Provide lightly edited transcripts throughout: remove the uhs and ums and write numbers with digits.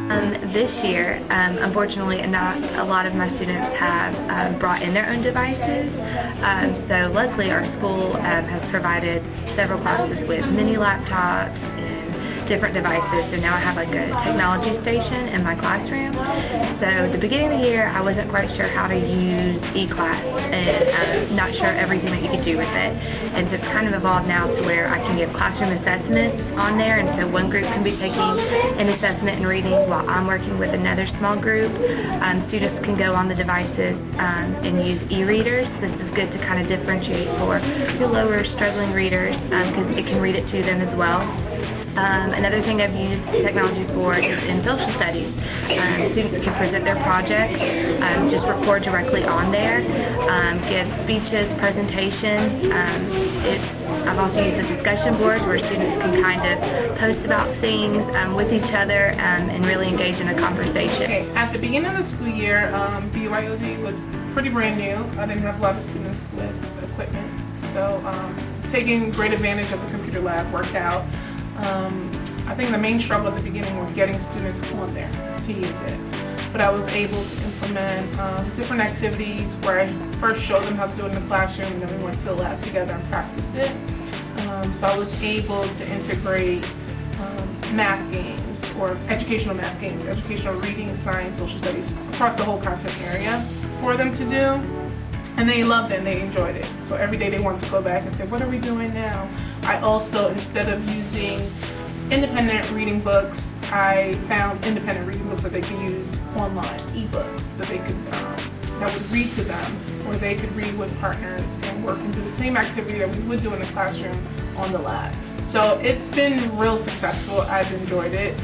This year, unfortunately, not a lot of my students have brought in their own devices. So luckily, our school has provided several classes with mini laptops and different devices. So now I have like a technology station in my classroom. So at the beginning of the year, I wasn't quite sure how to use eClass and not sure everything that you could do with it. And so it's kind of evolved now to where I can give classroom assessments on there. And so one group can be taking an assessment and reading while I'm working with another small group. Students can go on the devices and use e-readers. This is good to kind of differentiate for your lower struggling readers because it can read it to them as well. Another thing I've used technology for is in social studies. Students can present their projects, just record directly on there, give speeches, presentations. I've also used the discussion boards where students can kind of post about things with each other and really engage in a conversation. Okay, at the beginning of the school year, BYOD was pretty brand new. I didn't have a lot of students with equipment, so taking great advantage of the computer lab worked out. I think the main struggle at the beginning was getting students on there to use it. But I was able to implement different activities where I first showed them how to do it in the classroom and then we went to the lab together and practiced it. So I was able to integrate math games or educational math games, educational reading, science, social studies across the whole content area for them to do. And they loved it and they enjoyed it. So every day they wanted to go back and say, what are we doing now? I also, instead of using independent reading books, I found independent reading books that they could use online, ebooks that they could that would read to them, or they could read with partners and work and do the same activity that we would do in the classroom on the lab. So it's been real successful. I've enjoyed it.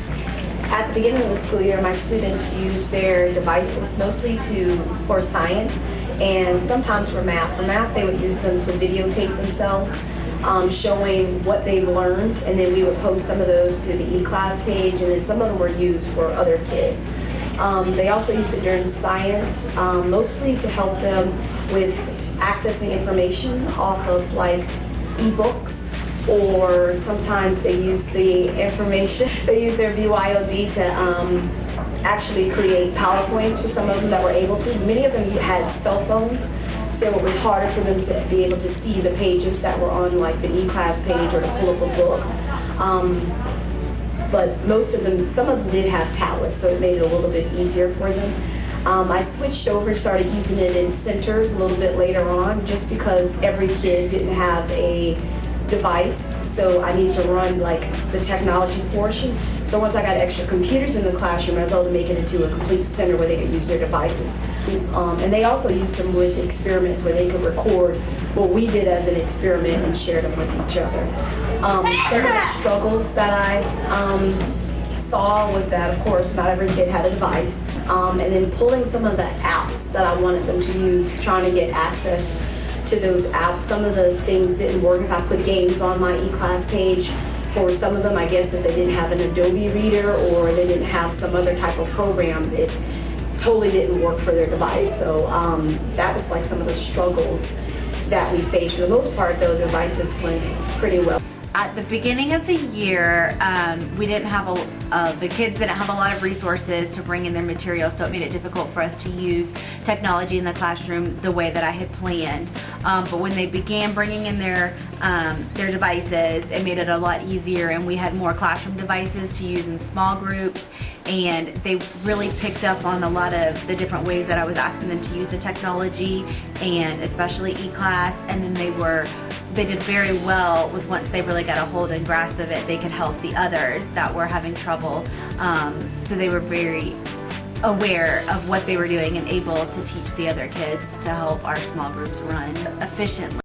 At the beginning of the school year, my students use their devices mostly for science and sometimes for math. For math, they would use them to videotape themselves, showing what they've learned, and then we would post some of those to the eClass page, and then some of them were used for other kids. They also used it during science, mostly to help them with accessing information off of like ebooks, or sometimes they use the information, they use their BYOD to actually create PowerPoints for some of them that were able to. Many of them had cell phones, so it was harder for them to be able to see the pages that were on like the eClass page or to pull up a book. But most of them, some of them did have tablets, so it made it a little bit easier for them. I switched over and started using it in centers a little bit later on, just because every kid didn't have a device, so I need to run like the technology portion. So once I got extra computers in the classroom, I was able to make it into a complete center where they could use their devices. And they also used them with experiments where they could record what we did as an experiment and share them with each other. Some of the struggles that I saw was that, of course, not every kid had a device. And then pulling some of the apps that I wanted them to use, trying to get access to those apps. Some of the things didn't work if I put games on my eClass page. For some of them, I guess if they didn't have an Adobe reader or they didn't have some other type of program, it totally didn't work for their device. So that was like some of the struggles that we faced. For the most part, those devices went pretty well. At the beginning of the year, we didn't have the kids didn't have a lot of resources to bring in their material, so it made it difficult for us to use technology in the classroom the way that I had planned. But when they began bringing in their devices, it made it a lot easier, and we had more classroom devices to use in small groups. And they really picked up on a lot of the different ways that I was asking them to use the technology, and especially eClass. And then they did very well with, once they really got a hold and grasp of it, they could help the others that were having trouble. So they were very aware of what they were doing and able to teach the other kids to help our small groups run efficiently.